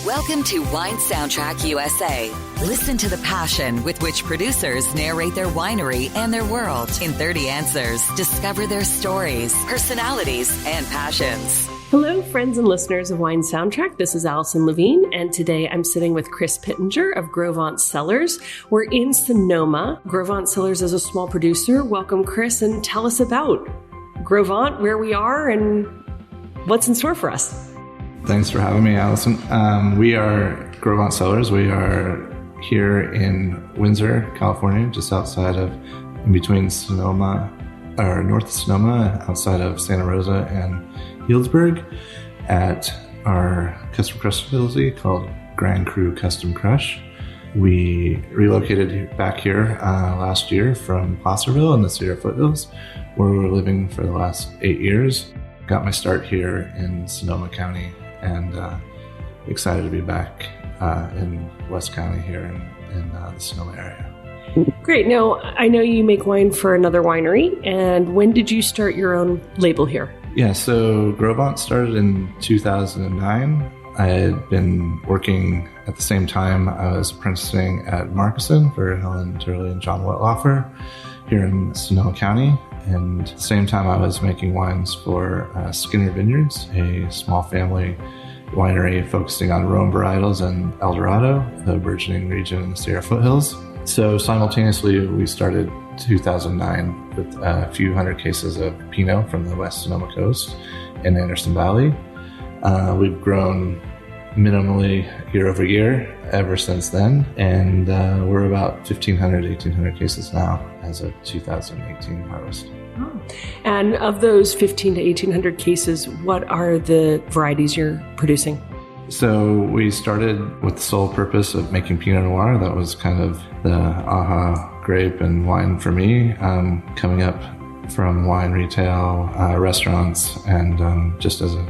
Welcome to Wine Soundtrack USA. Listen to the passion with which producers narrate their winery and their world in 30 answers. Discover their stories, personalities, and passions. Hello, friends and listeners of Wine Soundtrack. This is Allison Levine, and today I'm sitting with Chris Pittenger of Gros Ventre Cellars. We're in Sonoma. Gros Ventre Cellars is a small producer. Welcome, Chris, and tell us about Gros Ventre, where we are, and what's in store for us. Thanks for having me, Allison. We are Gros Ventre Cellars. We are here in Windsor, California, just outside of, in between Sonoma, or north of Sonoma, outside of Santa Rosa and Healdsburg, at our custom crush facility called Grand Cru Custom Crush. We relocated back here last year from Placerville in the Sierra Foothills, where we were living for the last 8 years. Got my start here in Sonoma County, and excited to be back in West County here in the Sonoma area. Great. Now, I know you make wine for another winery, and when did you start your own label here? Yeah, so Gros Ventre started in 2009. I had been working at the same time. I was apprenticing at Marcusson for Helen Turley and John Wetlaufer here in Sonoma County. And at the same time, I was making wines for Skinner Vineyards, a small family winery focusing on Rhone varietals and El Dorado, the burgeoning region in the Sierra Foothills. So simultaneously, we started 2009 with a few hundred cases of Pinot from the West Sonoma coast in Anderson Valley. We've grown minimally year over year ever since then, and we're about 1,800 cases now as of 2018 harvest. Oh. And of those 1,500 to 1,800 cases, what are the varieties you're producing? So we started with the sole purpose of making Pinot Noir. That was kind of the aha grape and wine for me, coming up from wine retail, restaurants, and just as a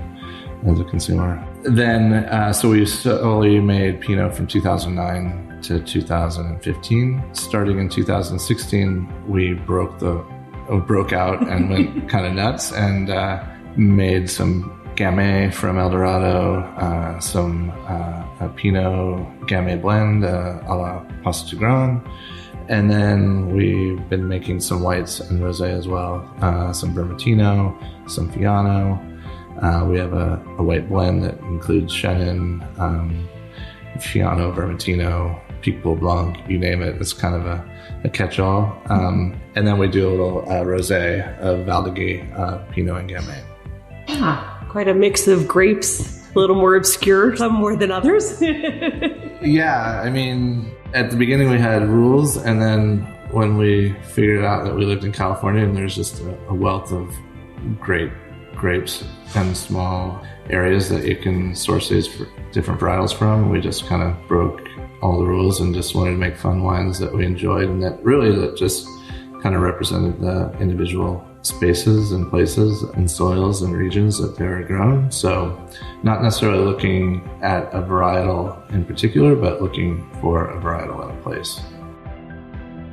consumer. Then, so we slowly made Pinot from 2009 to 2015. Starting in 2016, we broke out and went kind of nuts and made some Gamay from El Dorado, some a Pinot Gamay blend a la Passe du Grand. And then we've been making some whites and rosé as well, some Vermentino, some Fiano. We have a white blend that includes Chenin, Fiano, Vermentino, Picpoul Blanc, you name it. It's kind of a catch-all. And then we do a little rosé of Val d'Aiguille, Pinot and Gamay. Ah, quite a mix of grapes, a little more obscure, some more than others. Yeah, I mean, at the beginning we had rules, and then when we figured out that we lived in California and there's just a wealth of great grapes and small areas that you can source these different varietals from, we just kind of broke all the rules and just wanted to make fun wines that we enjoyed, and that just kind of represented the individual spaces and places and soils and regions that they were grown. So not necessarily looking at a varietal in particular, but looking for a varietal in a place.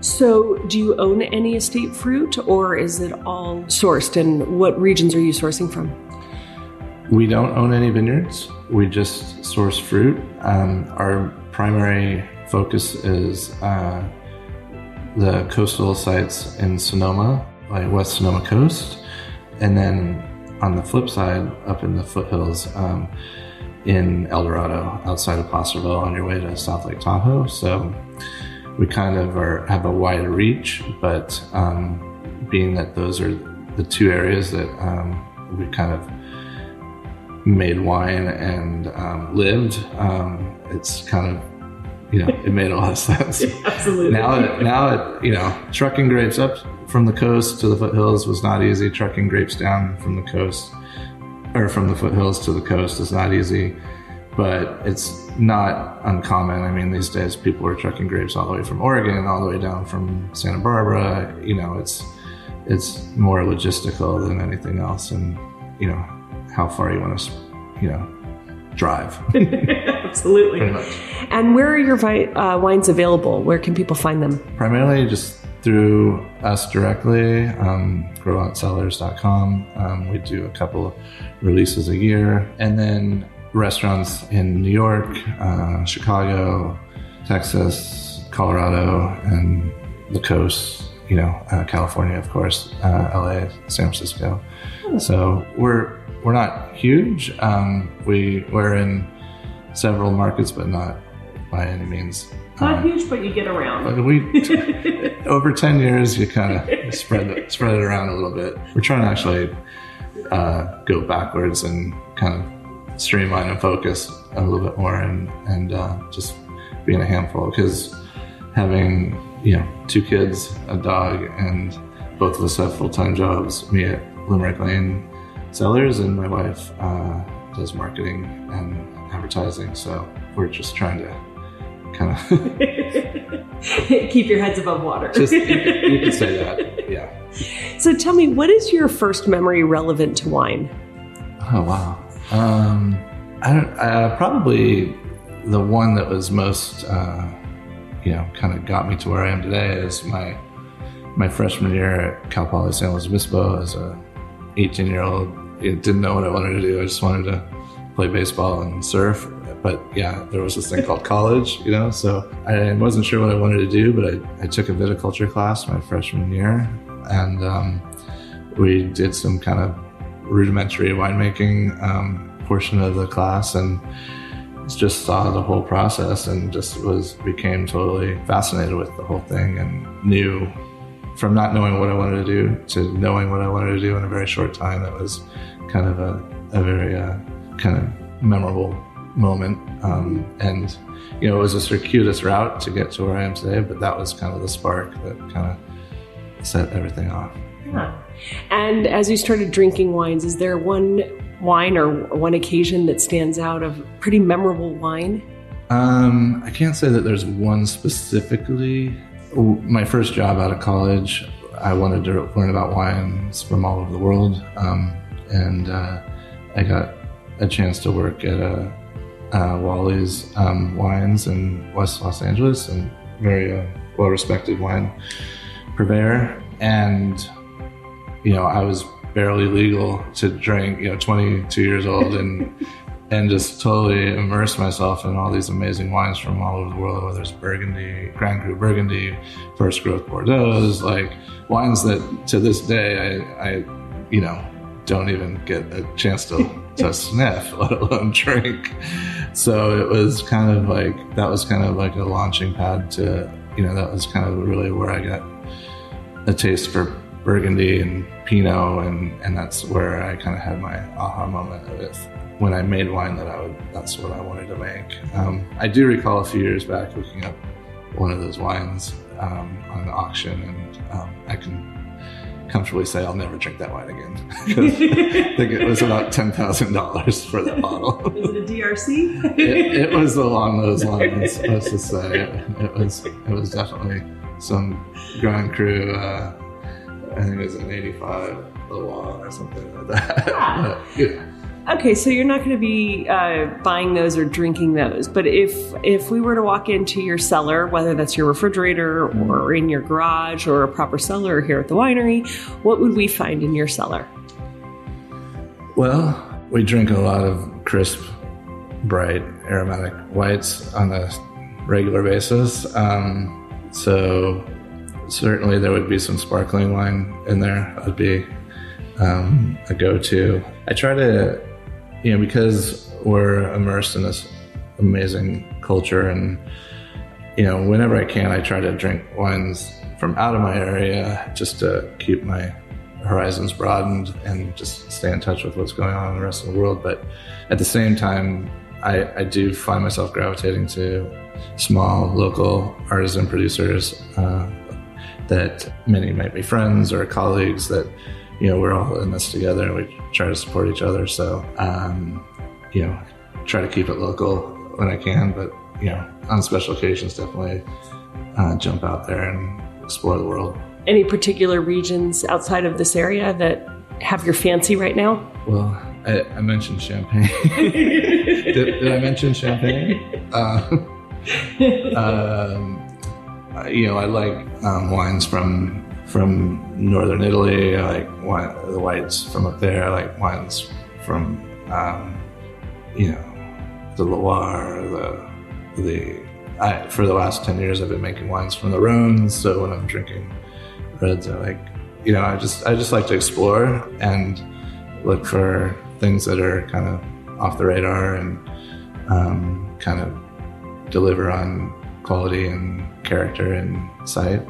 So do you own any estate fruit, or is it all sourced, and what regions are you sourcing from? We don't own any vineyards. We just source fruit. Our primary focus is the coastal sites in Sonoma, like West Sonoma coast. And then on the flip side, up in the foothills in El Dorado, outside of Placerville on your way to South Lake Tahoe. So we kind of have a wide reach, but being that those are the two areas that we kind of made wine and lived, it's kind of, it made a lot of sense. Yeah, absolutely. Now, trucking grapes up from the coast to the foothills was not easy. Trucking grapes down from the coast, or from the foothills to the coast, is not easy, but it's not uncommon. I mean, these days people are trucking grapes all the way from Oregon, all the way down from Santa Barbara. It's more logistical than anything else, and how far you want to, drive. Absolutely. Pretty much. And where are your wines available? Where can people find them? Primarily just through us directly, grosventrecellars.com. We do a couple of releases a year. And then restaurants in New York, Chicago, Texas, Colorado, and the coast, California, of course, LA, San Francisco. So we're not huge. We're in several markets, but not by any means. Not huge, but you get around. Over 10 years, you kind of spread it around a little bit. We're trying to actually go backwards and kind of streamline and focus a little bit more and just being a handful, because having 2 kids, a dog, and both of us have full-time jobs, me at Limerick Lane Cellars and my wife does marketing and advertising, so we're just trying to kind of keep your heads above water. You could say that, yeah. So tell me, what is your first memory relevant to wine? Oh, wow. Probably the one that was most, kind of got me to where I am today is my freshman year at Cal Poly San Luis Obispo as a 18-year-old. I didn't know what I wanted to do. I just wanted to play baseball and surf. But yeah, there was this thing called college, so I wasn't sure what I wanted to do, but I took a viticulture class my freshman year, and we did some kind of rudimentary winemaking portion of the class, and just saw the whole process and just became totally fascinated with the whole thing, and knew from not knowing what I wanted to do to knowing what I wanted to do in a very short time. It was kind of a very kind of memorable moment, and it was a circuitous route to get to where I am today, but that was kind of the spark that kind of set everything off. Yeah. And as you started drinking wines, is there one wine or one occasion that stands out of pretty memorable wine? I can't say that there's one specifically. My first job out of college, I wanted to learn about wines from all over the world, and I got a chance to work at Wally's Wines in West Los Angeles, and very well-respected wine purveyor. And I was barely legal to drink, 22 years old, and just totally immersed myself in all these amazing wines from all over the world, whether it's Burgundy, Grand Cru Burgundy, First Growth Bordeaux's, like wines that to this day I don't even get a chance to sniff, let alone drink. So it was kind of like, that was kind of like a launching pad to, that was kind of really where I got a taste for Burgundy and Pinot, and that's where I kind of had my aha moment of it. When I made wine that's what I wanted to make. I do recall a few years back looking up one of those wines on auction, and I can comfortably say I'll never drink that wine again. I think it was about $10,000 for that bottle. Was it a DRC? It was along those lines, let's just say. It was definitely some Grand Cru, I think it was an 85 Loire or something like that. Yeah. But, yeah. Okay, so you're not going to be buying those or drinking those, but if we were to walk into your cellar, whether that's your refrigerator or in your garage or a proper cellar here at the winery, what would we find in your cellar? Well, we drink a lot of crisp, bright, aromatic whites on a regular basis. So certainly there would be some sparkling wine in there. That would be a go-to. I try to, because we're immersed in this amazing culture, and, whenever I can, I try to drink wines from out of my area just to keep my horizons broadened and just stay in touch with what's going on in the rest of the world. But at the same time, I do find myself gravitating to small, local artisan producers that many might be friends or colleagues that, we're all in this together and we try to support each other. So, try to keep it local when I can, but, on special occasions, definitely jump out there and explore the world. Any particular regions outside of this area that have your fancy right now? Well, I mentioned Champagne. Did I mention Champagne? I like wines from northern Italy. I like the whites from up there. I like wines from, the Loire, for the last 10 years I've been making wines from the Rhone. So when I'm drinking reds, I just like to explore and look for things that are kind of off the radar and kind of deliver on quality and character and sight.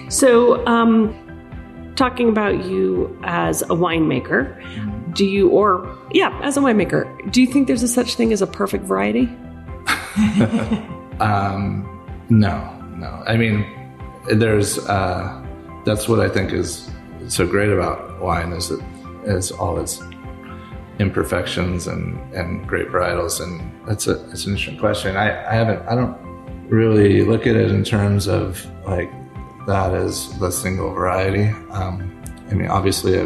So, talking about you as a winemaker, as a winemaker, do you think there's a such thing as a perfect variety? No. I mean, there's, that's what I think is so great about wine is all its imperfections and great varietals. And it's an interesting question. I don't really look at it in terms of like that as the single variety. I mean, obviously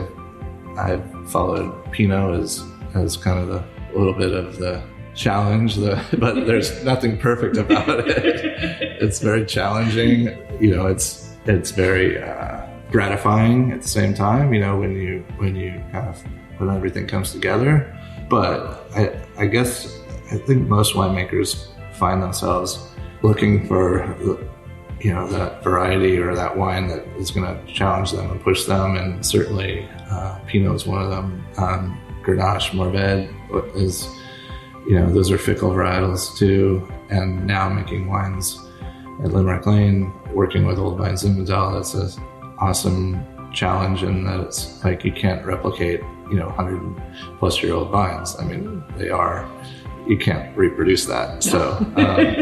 I've followed Pinot as kind of a little bit of the challenge, but there's nothing perfect about it. It's very challenging. It's very gratifying at the same time, when you when everything comes together. But I think most winemakers find themselves looking for that variety or that wine that is going to challenge them and push them. And certainly Pinot is one of them. Grenache, Mourvedre is, those are fickle varietals too. And now making wines at Limerick Lane, working with Old Vine Zinfandel, that's an awesome challenge in that it's like you can't replicate 100-plus-year-old vines. I mean, you can't reproduce that. So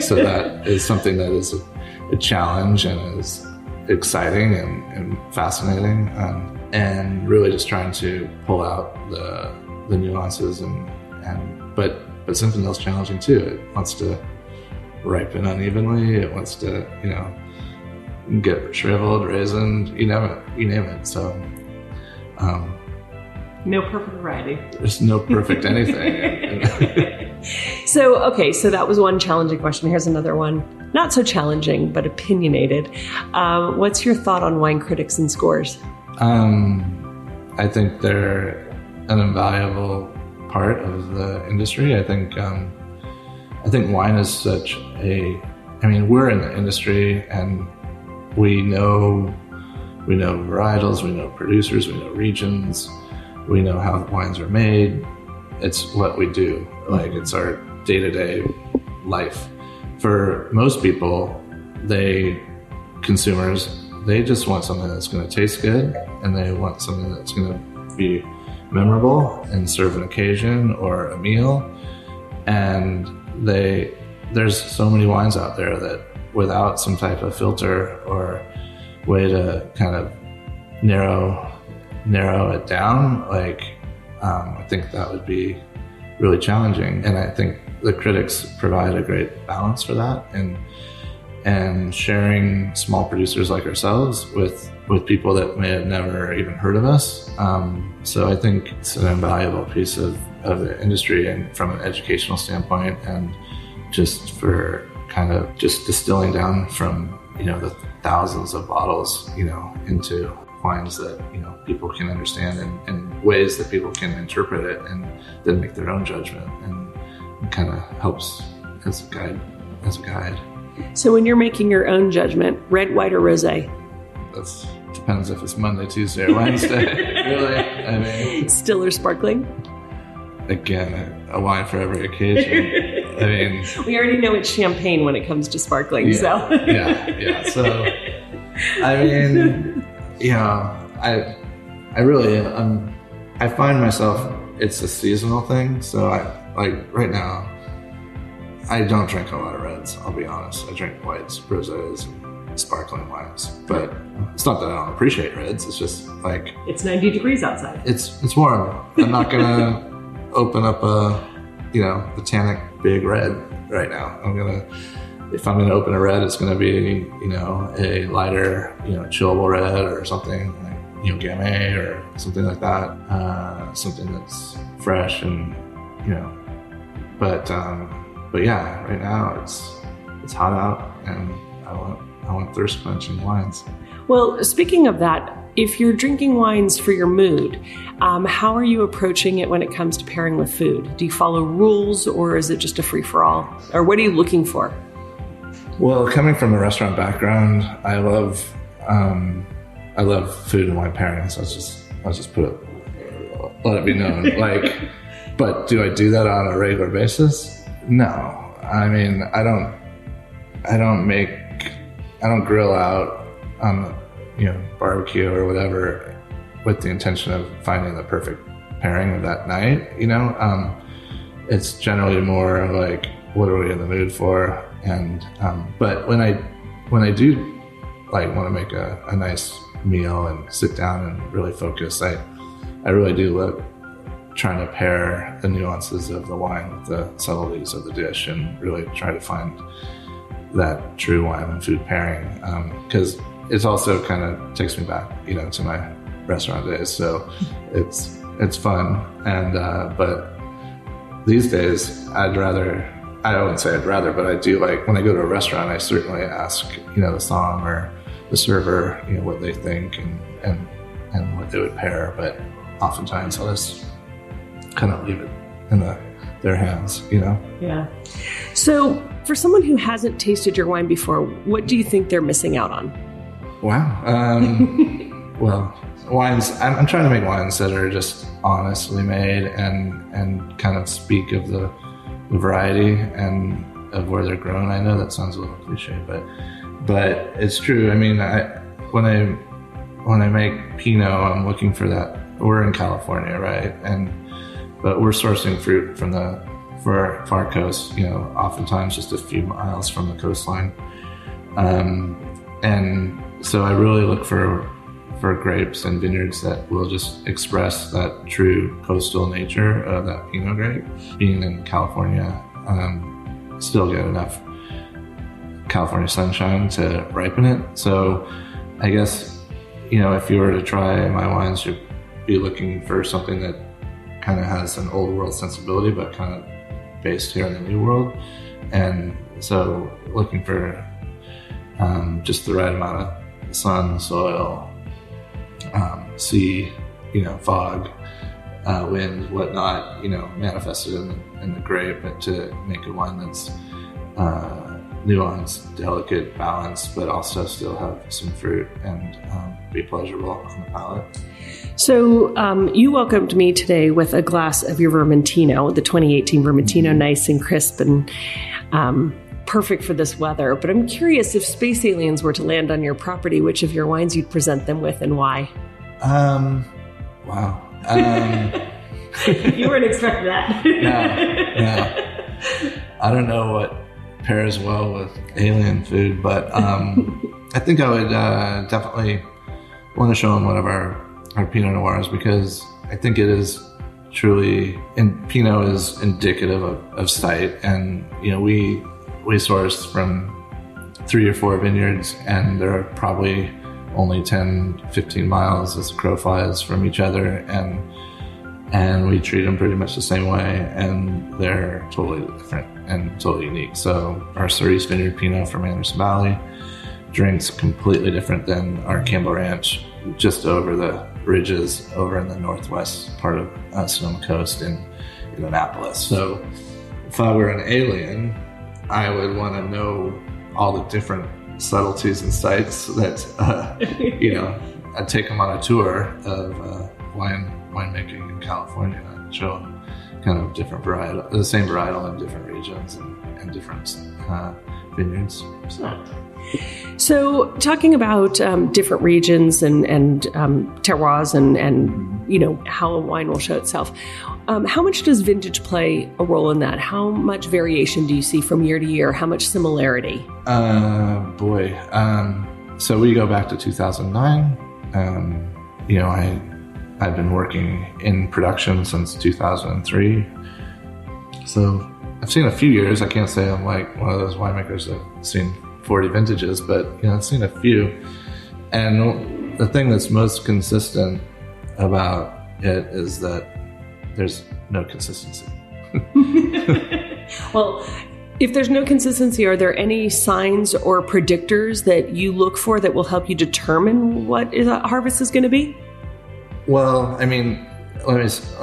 so that is something that is a challenge and is exciting and fascinating, and really just trying to pull out the nuances but Zinfandel's challenging too. It wants to ripen unevenly. It wants to get shriveled, raisined, you name it. So no perfect variety. There's no perfect anything. So that was one challenging question. Here's another one. Not so challenging, but opinionated. What's your thought on wine critics and scores? I think they're an invaluable part of the industry. I think wine is such we're in the industry and we know varietals, we know producers, we know regions, we know how wines are made. It's what we do. Like, it's our day-to-day life. For most people, consumers, they just want something that's going to taste good, and they want something that's going to be memorable and serve an occasion or a meal. And there's so many wines out there that without some type of filter or way to kind of narrow it down, I think that would be really challenging. And I think the critics provide a great balance for that, and sharing small producers like ourselves with people that may have never even heard of us. So I think it's an invaluable piece of the industry, and from an educational standpoint, and just for kind of just distilling down from, the thousands of bottles, into wines that, people can understand and ways that people can interpret it and then make their own judgment, and kind of helps as a guide. So when you're making your own judgment, red, white, or rosé? That depends if it's Monday, Tuesday, or Wednesday. Really? Still or sparkling? Again, a wine for every occasion. We already know it's champagne when it comes to sparkling. Yeah. So, I find myself, it's a seasonal thing. So right now, I don't drink a lot of reds, I'll be honest. I drink whites, rosés, and sparkling wines. But it's not that I don't appreciate reds, it's just it's 90 degrees outside. It's warm. I'm not gonna open up a, Botanic big red right now. If I'm gonna open a red, it's gonna be, a lighter, chillable red or something like, Gamay or something like that. Something that's fresh and, but yeah, right now it's hot out and I want thirst quenching wines. Well, speaking of that, if you're drinking wines for your mood, how are you approaching it when it comes to pairing with food? Do you follow rules, or is it just a free-for-all? Or what are you looking for? Well, coming from a restaurant background, I love food and wine pairings. I'll just let it be known. But do I do that on a regular basis? No. I mean, I don't grill out on barbecue or whatever with the intention of finding the perfect pairing of that night. It's generally more like, what are we in the mood for? And but when I do want to make a nice meal and sit down and really focus, I really do look trying to pair the nuances of the wine with the subtleties of the dish and really try to find that true wine and food pairing, because it's also kind of takes me back to my restaurant days, so it's fun. And but these days I wouldn't say I'd rather, but I do when I go to a restaurant, I certainly ask the somm or the server what they think and what they would pair, but oftentimes I'll just kind of leave it in their hands. Yeah. So for someone who hasn't tasted your wine before, what do you think they're missing out on? Wow. Well, wines, I'm trying to make wines that are just honestly made and kind of speak of the variety and of where they're grown. I know that sounds a little cliche, but it's true. I mean, when I make Pinot, I'm looking for that. We're in California, right? But we're sourcing fruit from the far coast, oftentimes just a few miles from the coastline. And so I really look for grapes and vineyards that will just express that true coastal nature of that Pinot grape. Being in California, still get enough California sunshine to ripen it. So I guess, if you were to try my wines, you'd be looking for something that kind of has an old world sensibility, but kind of based here in the new world. And so looking for just the right amount of sun, soil, sea, fog, wind, whatnot, manifested in the grape, but to make a wine that's nuanced, delicate, balanced, but also still have some fruit and be pleasurable on the palate. So you welcomed me today with a glass of your Vermentino, the 2018 Vermentino, nice and crisp and perfect for this weather. But I'm curious, if space aliens were to land on your property, which of your wines you'd present them with and why? Wow. You weren't expecting that. No. I don't know what pairs well with alien food, but I think I would definitely want to show them one of our Pinot Noirs, because I think it is truly, and Pinot is indicative of site. And, we source from 3 or 4 vineyards, and there are probably only 10, 15 miles as the crow flies from each other. And we treat them pretty much the same way, and they're totally different and totally unique. So our Cerise Vineyard Pinot from Anderson Valley drinks completely different than our Campbell Ranch, just over the ridges over in the northwest part of Sonoma coast in Annapolis. So if I were an alien, I would want to know all the different subtleties and sites that, I'd take them on a tour of winemaking in California and show them kind of different varietal, the same varietal in different regions and different vineyards. So talking about different regions and terroirs and how a wine will show itself, how much does vintage play a role in that? How much variation do you see from year to year? How much similarity? So we go back to 2009. I've been working in production since 2003. So I've seen a few years. I can't say I'm like one of those winemakers that have seen 40 vintages, but I've seen a few. And the thing that's most consistent about it is that there's no consistency. Well, If there's no consistency, are there any signs or predictors that you look for that will help you determine what a harvest is going to be? Well, I mean, let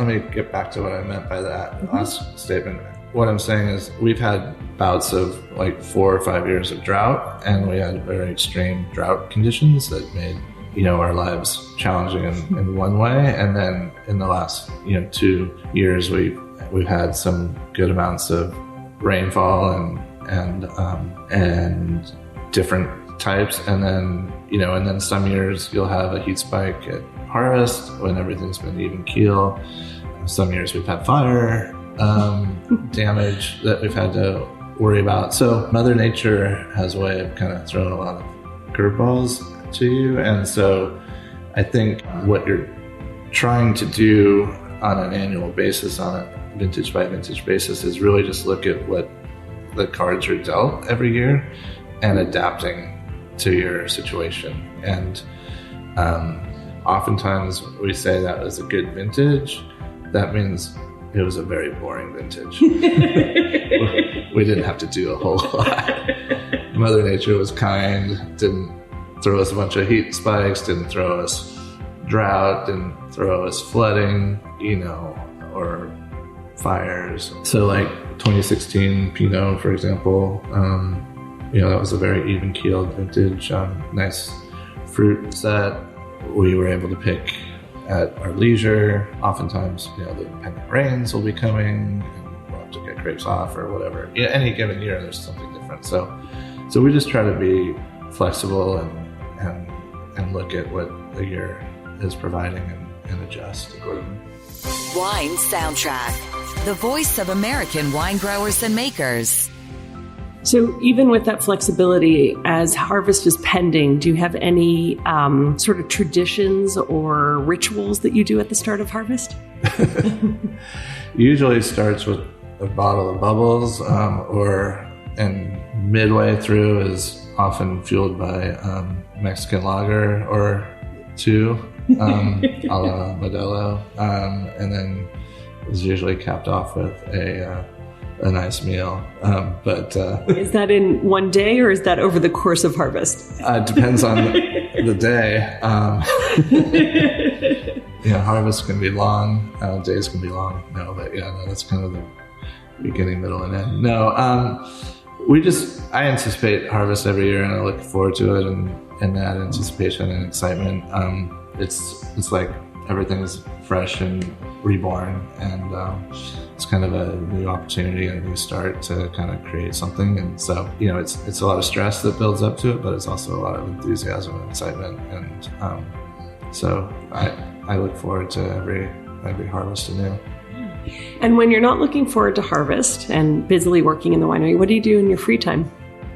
me get back to what I meant by that last statement. What I'm saying is we've had bouts of like 4 or 5 years of drought, and we had very extreme drought conditions that made, our lives challenging in one way. And then in the last, 2 years, we've had some good amounts of rainfall and different types. And then, some years you'll have a heat spike at harvest when everything's been even keel. Some years we've had fire damage that we've had to worry about. So Mother Nature has a way of kind of throwing a lot of curveballs to you. And so I think what you're trying to do on an annual basis, on a vintage by vintage basis, is really just look at what the cards are dealt every year and adapting to your situation. And oftentimes we say that was a good vintage. That means it was a very boring vintage. We didn't have to do a whole lot. Mother Nature was kind, didn't throw us a bunch of heat spikes, didn't throw us drought, didn't throw us flooding, or fires. So like 2016 Pinot, for example, that was a very even keeled vintage, nice fruit set. We were able to pick at our leisure. Oftentimes, the pending rains will be coming and we'll have to get grapes off or whatever. Any given year, there's something different. So we just try to be flexible and look at what the year is providing and adjust accordingly. Wine Soundtrack, the voice of American wine growers and makers. So even with that flexibility, as harvest is pending, do you have any sort of traditions or rituals that you do at the start of harvest? Usually starts with a bottle of bubbles, and midway through is often fueled by Mexican lager or two, a la Modelo, and then is usually capped off with a nice meal. But is that in one day or is that over the course of harvest? Depends on the day. Harvest can be long, days can be long. That's kind of the beginning, middle, and end. I anticipate harvest every year, and I look forward to it, and that anticipation and excitement. It's like everything's fresh and reborn, and it's kind of a new opportunity and a new start to kind of create something. And so, it's a lot of stress that builds up to it, but it's also a lot of enthusiasm and excitement. And so I look forward to every harvest anew. And when you're not looking forward to harvest and busily working in the winery, what do you do in your free time?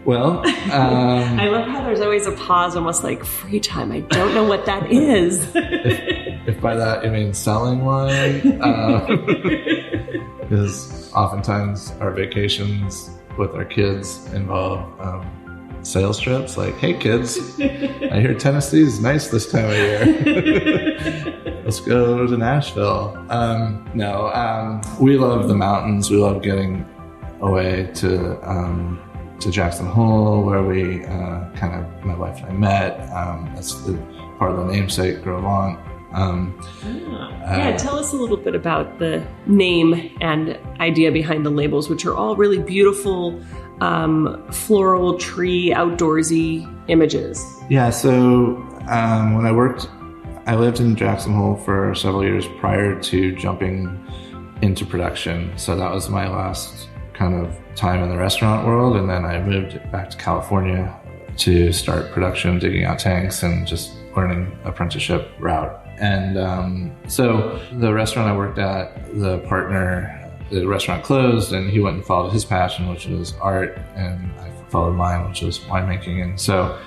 Well, I love how there's always a pause, almost like free time. I don't know what that is. If by that you mean selling wine, because oftentimes our vacations with our kids involve sales trips. Like, hey kids, I hear Tennessee's nice this time of year. Let's go to Nashville. We love the mountains. We love getting away to Jackson Hole, where we my wife and I met. That's the part of the namesake, Gros Ventre. Tell us a little bit about the name and idea behind the labels, which are all really beautiful floral, tree, outdoorsy images. Yeah, so when I lived in Jackson Hole for several years prior to jumping into production. So that was my last kind of time in the restaurant world. And then I moved back to California to start production, digging out tanks and just learning apprenticeship route. And so the restaurant I worked at, the restaurant closed, and he went and followed his passion, which was art, and I followed mine, which was winemaking. And so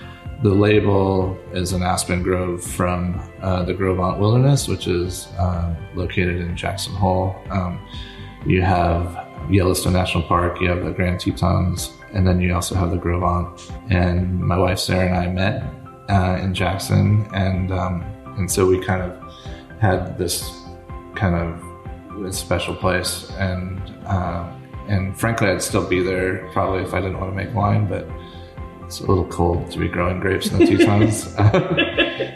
the label is an aspen grove from the Gros Ventre Wilderness, which is located in Jackson Hole. You have Yellowstone National Park, you have the Grand Tetons, and then you also have the Gros Ventre. And my wife Sarah and I met in Jackson, and so we kind of had this kind of special place, and And frankly, I'd still be there probably if I didn't want to make wine, but it's a little cold to be growing grapes in the Tetons.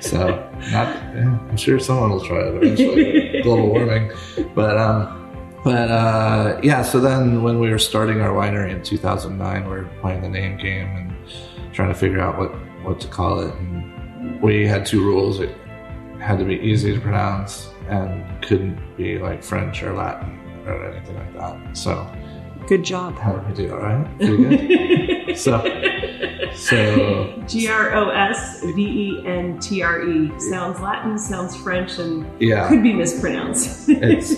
So I'm sure someone will try it eventually, global warming. So then when we were starting our winery in 2009, we were playing the name game and trying to figure out what to call it. And we had two rules. It had to be easy to pronounce and couldn't be like French or Latin or anything like that. So good job. How did we do? All right? Pretty good. So GrosVentre sounds Latin, sounds French, and could be mispronounced. It's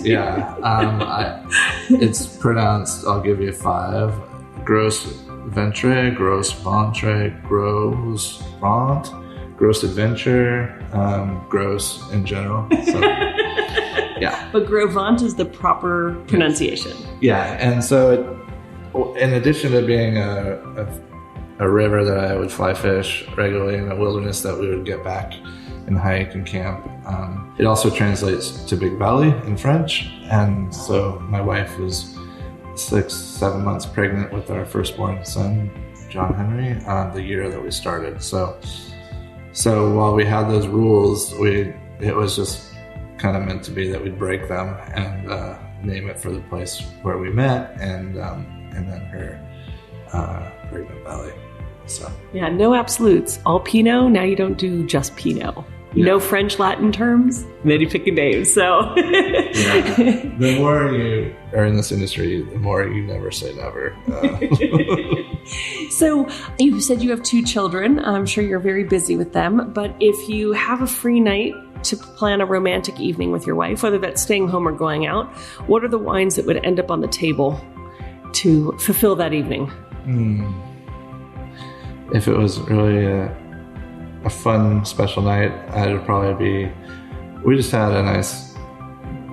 pronounced, I'll give you 5. Gros Ventre, Gros Ventre, Gros Ventre, Gros Adventure, Gros in general. So, yeah. But Gros Ventre is the proper pronunciation. Yeah, and so in addition to being a river that I would fly fish regularly in a wilderness that we would get back and hike and camp, it also translates to Big Valley in French. And so my wife was 6-7 months pregnant with our firstborn son, John Henry, the year that we started. So while we had those rules, it was just kind of meant to be that we'd break them and name it for the place where we met, and then her pregnant belly. So yeah, no absolutes. All Pinot. Now you don't do just Pinot. No French Latin terms. And then you pick a name. So the more you are in this industry, the more you never say never. So you said you have 2 children. I'm sure you're very busy with them. But if you have a free night to plan a romantic evening with your wife, whether that's staying home or going out, what are the wines that would end up on the table to fulfill that evening? If it was really a fun, special night, it would probably be, we just had a nice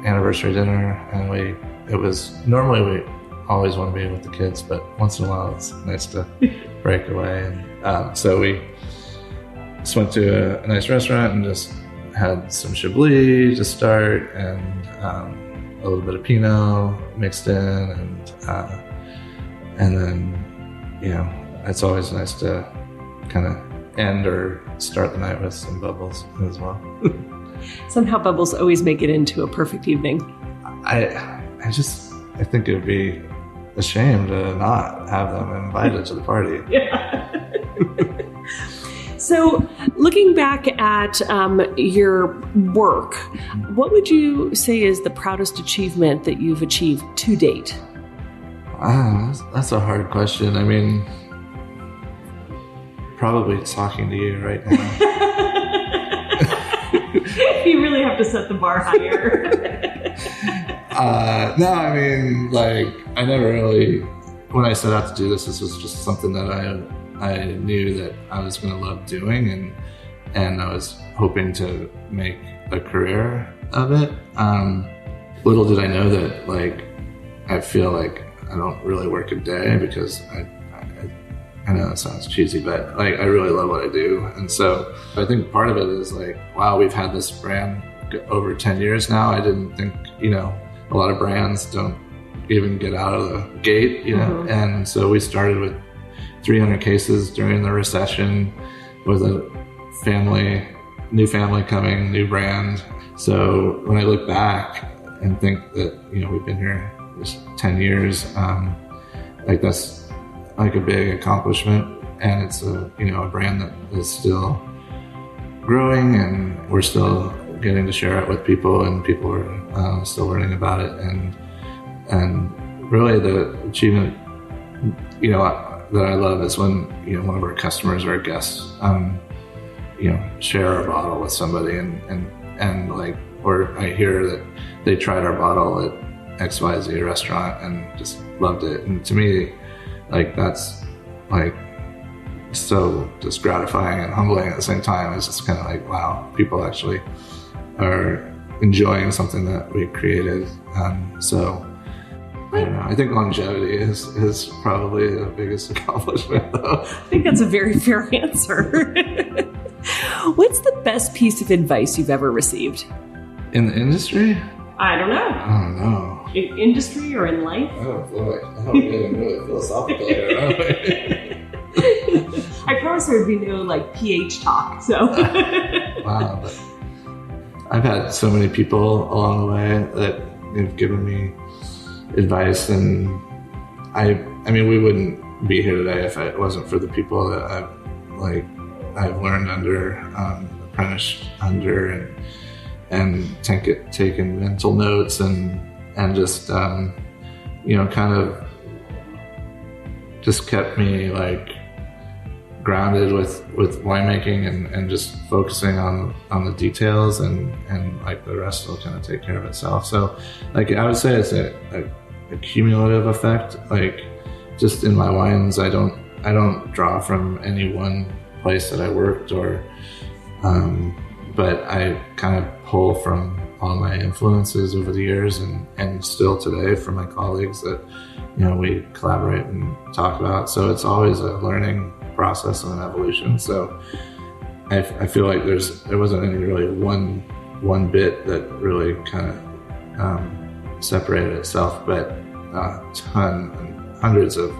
anniversary dinner, and normally we always want to be with the kids, but once in a while it's nice to break away. And so we just went to a nice restaurant and just had some Chablis to start, and a little bit of Pinot mixed in, and then, it's always nice to kind of end or start the night with some bubbles as well. Somehow bubbles always make it into a perfect evening. I think it would be a shame to not have them invited to the party. Yeah. So looking back at your work, what would you say is the proudest achievement that you've achieved to date? That's a hard question. I mean, probably talking to you right now. You really have to set the bar higher. No, I mean, I never really, when I set out to do this was just something that I knew that I was going to love doing, and I was hoping to make a career of it. Little did I know that, I feel like I don't really work a day, because I know that sounds cheesy, but I really love what I do. And so I think part of it is wow, we've had this brand over 10 years now. I didn't think, a lot of brands don't even get out of the gate, Mm-hmm. And so we started with 300 cases during the recession with a new family coming, new brand. So when I look back and think that, we've been here just 10 years, that's a big accomplishment, and it's a brand that is still growing, and we're still getting to share it with people, and people are still learning about it, and really the achievement that I love is when one of our customers or guests share our bottle with somebody, and or I hear that they tried our bottle at XYZ restaurant and just loved it, and to me, that's so just gratifying and humbling at the same time. It's just kind of wow, people actually are enjoying something that we created. So I don't know. I think longevity is probably the biggest accomplishment, though. I think that's a very fair answer. What's the best piece of advice you've ever received? In the industry? I don't know. I don't know. In industry or in life? Oh boy, I don't get really philosophical here. I promise there would be no like pH talk. So wow, but I've had so many people along the way that have given me advice, and I mean, we wouldn't be here today if it wasn't for the people that I've learned under, apprenticed under, and taken mental notes and just kind of just kept me like grounded with winemaking and just focusing on the details, and like the rest will kind of take care of itself. So like I would say it's a cumulative effect. Like just in my wines, I don't draw from any one place that I worked but I kind of pull from all my influences over the years and still today from my colleagues that we collaborate and talk about. So it's always a learning process and an evolution. So I feel like there wasn't any really one bit that really kind of separated itself, but a ton and hundreds of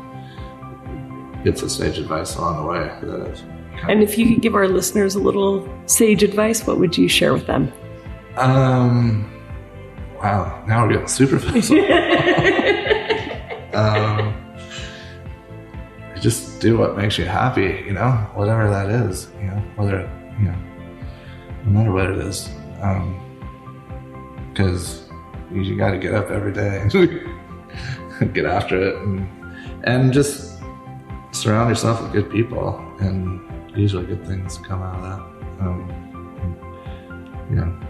bits of sage advice along the way that have. And if you could give our listeners a little sage advice, what would you share with them? Wow, now we're getting super philosophical. Just do what makes you happy, whatever that is, whether, no matter what it is. Because you got to get up every day and get after it and just surround yourself with good people, and usually good things come out of that.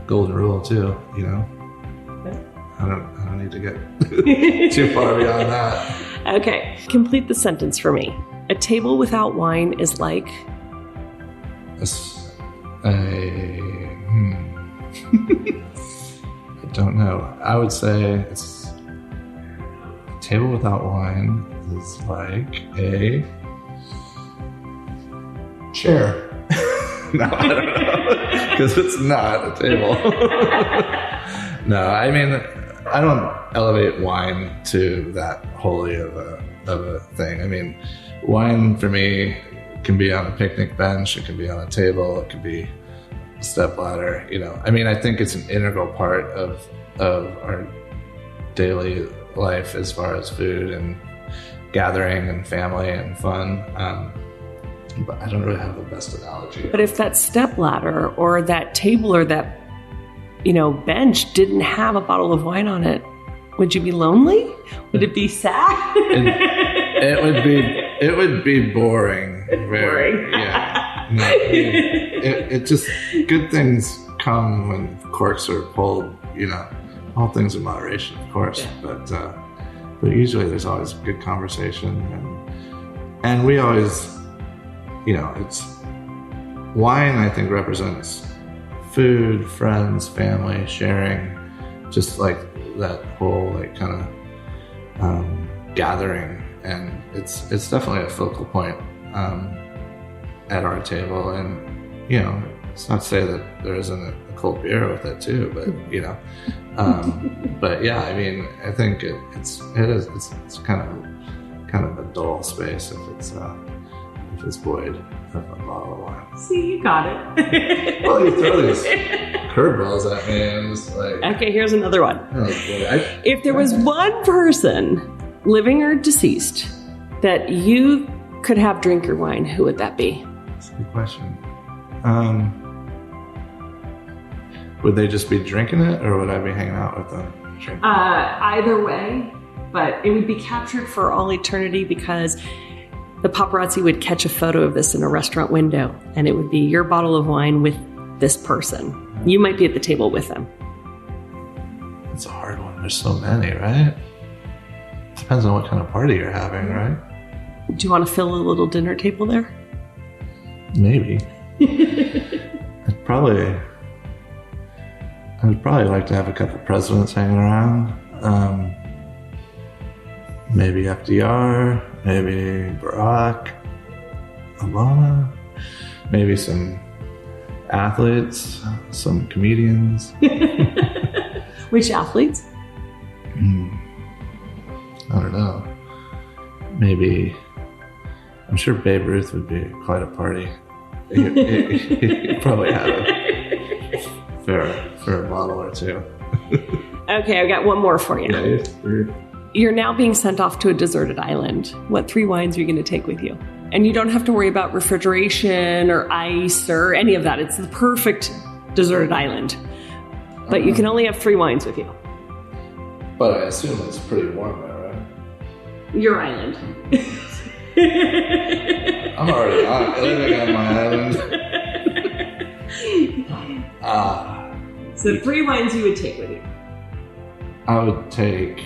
Golden rule too, I don't need to get too far beyond that. Okay, complete the sentence for me. A table without wine is like? I don't know. I would say it's a table without wine is like a chair. No, I don't know, because it's not a table. No, I mean, I don't elevate wine to that holy of a thing. I mean, wine for me can be on a picnic bench, it can be on a table, it can be a stepladder. I mean, I think it's an integral part of our daily life as far as food and gathering and family and fun. But I don't really have the best analogy. But if that stepladder or that table or that, bench didn't have a bottle of wine on it, would you be lonely? Would it be sad? It would be boring. Boring. Yeah. No, it just, good things come when corks are pulled, all things in moderation, of course. Yeah. But usually there's always good conversation, and we always, it's wine, I think, represents food, friends, family, sharing, just like that whole like kind of gathering, and it's definitely a focal point at our table. And it's not to say that there isn't a cold beer with it too, but but yeah, I mean, I think it's kind of a dull space if it's void of a bottle of wine. See, you got it. Well, you throw these curveballs at me, and I'm just like... Okay, here's another one. Oh, boy. If there was one person, living or deceased, that you could have drink your wine, who would that be? That's a good question. Would they just be drinking it, or would I be hanging out with them? Either way, but it would be captured for all eternity, because the paparazzi would catch a photo of this in a restaurant window, and it would be your bottle of wine with this person. You might be at the table with them. It's a hard one. There's so many, right? Depends on what kind of party you're having, right? Do you want to fill a little dinner table there? Maybe. I'd probably like to have a couple presidents hanging around. Maybe FDR, maybe Barack Obama, maybe some athletes, some comedians. Which athletes? I don't know. Maybe, I'm sure Babe Ruth would be quite a party. He'd probably have it for a bottle or two. Okay, I've got one more for you. Yeah, You're now being sent off to a deserted island. What 3 wines are you going to take with you? And you don't have to worry about refrigeration or ice or any of that. It's the perfect deserted island. But you can only have 3 wines with you. But I assume it's pretty warm there, right? Your island. I'm already living on my island. So 3 wines you would take with you. I would take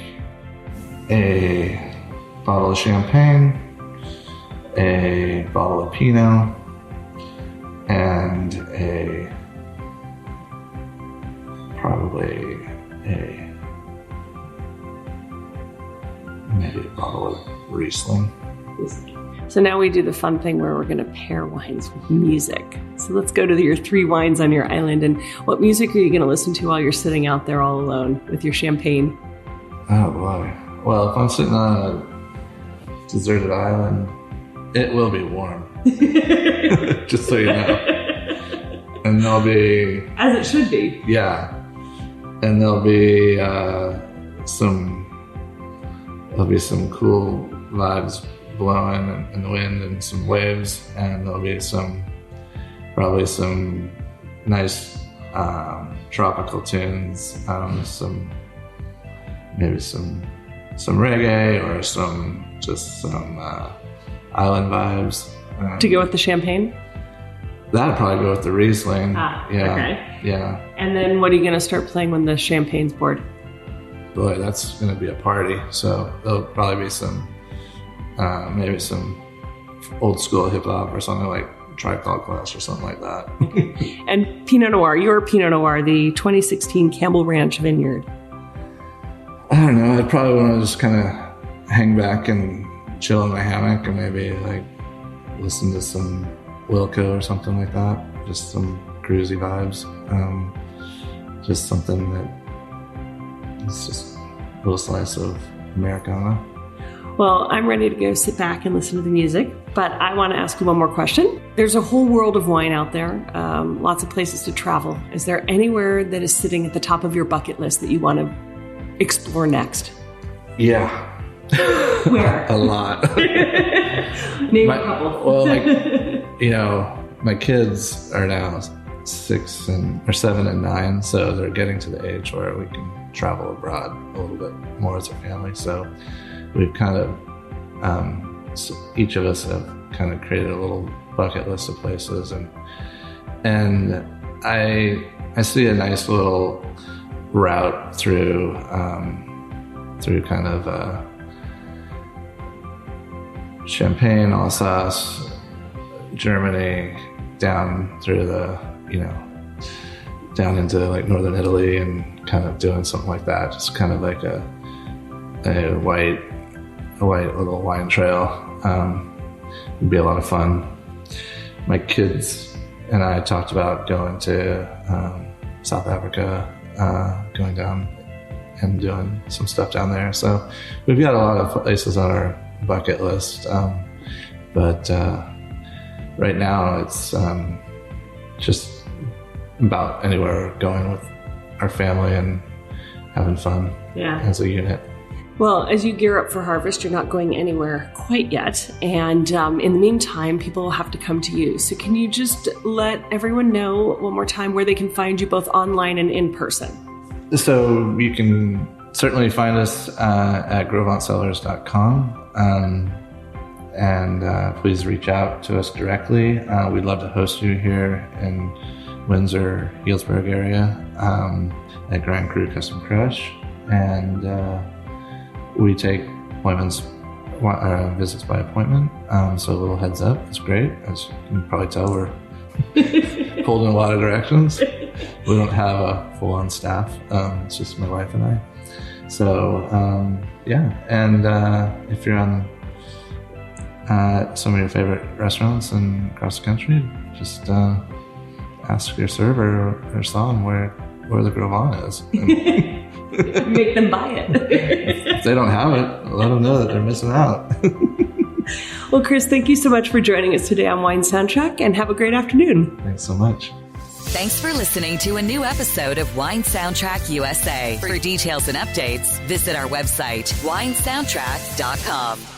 a bottle of champagne, a bottle of Pinot, and maybe a bottle of Riesling. So now we do the fun thing where we're going to pair wines with music. So let's go to your 3 wines on your island. And what music are you going to listen to while you're sitting out there all alone with your champagne? Oh boy. Well, if I'm sitting on a deserted island, it will be warm. Just so you know. And there'll be... As it should be. Yeah. And there'll be some cool vibes blowing in the wind and some waves, and there'll be probably some nice tropical tunes, maybe some reggae or some island vibes. To go with the champagne? That'd probably go with the Riesling. Yeah. Okay. Yeah. And then what are you going to start playing when the champagne's poured? Boy, that's going to be a party. So there'll probably be maybe some old school hip hop or something like Tribe Called Quest or something like that. And Pinot Noir, your Pinot Noir, the 2016 Campbell Ranch Vineyard. I don't know. I'd probably want to just kind of hang back and chill in my hammock and maybe like listen to some Wilco or something like that. Just some cruisy vibes. Just something that is just a little slice of Americana. Well, I'm ready to go sit back and listen to the music, but I want to ask you one more question. There's a whole world of wine out there, lots of places to travel. Is there anywhere that is sitting at the top of your bucket list that you want to explore next? Yeah. Where? A lot. Name a couple. Well, my kids are now 7 and 9, so they're getting to the age where we can travel abroad a little bit more as a family. So we've kind of, each of us have kind of created a little bucket list of places, and I see a nice little route through kind of Champagne, Alsace, Germany, down through down into like northern Italy, and kind of doing something like that. Just kind of like a white little wine trail. It'd be a lot of fun. My kids and I talked about going to South Africa, going down and doing some stuff down there. So we've got a lot of places on our bucket list, but right now it's just about anywhere going with our family and having fun as a unit. Well, as you gear up for harvest, you're not going anywhere quite yet. And in the meantime, people will have to come to you. So can you just let everyone know one more time where they can find you both online and in person? So you can certainly find us at grosventrecellars.com. And please reach out to us directly. We'd love to host you here in Windsor, Healdsburg area at Grand Cru Custom Crush. And we take visits by appointment. So a little heads up, it's great. As you can probably tell, we're pulled in a lot of directions. We don't have a full-on staff. It's just my wife and I. So, and if you're on some of your favorite restaurants across the country, just ask your server or someone where the Gros Ventre is. Make them buy it. they don't have it, let them know that they're missing out. Well, Chris, thank you so much for joining us today on Wine Soundtrack, and have a great afternoon. Thanks so much. Thanks for listening to a new episode of Wine Soundtrack USA. For details and updates, visit our website, winesoundtrack.com.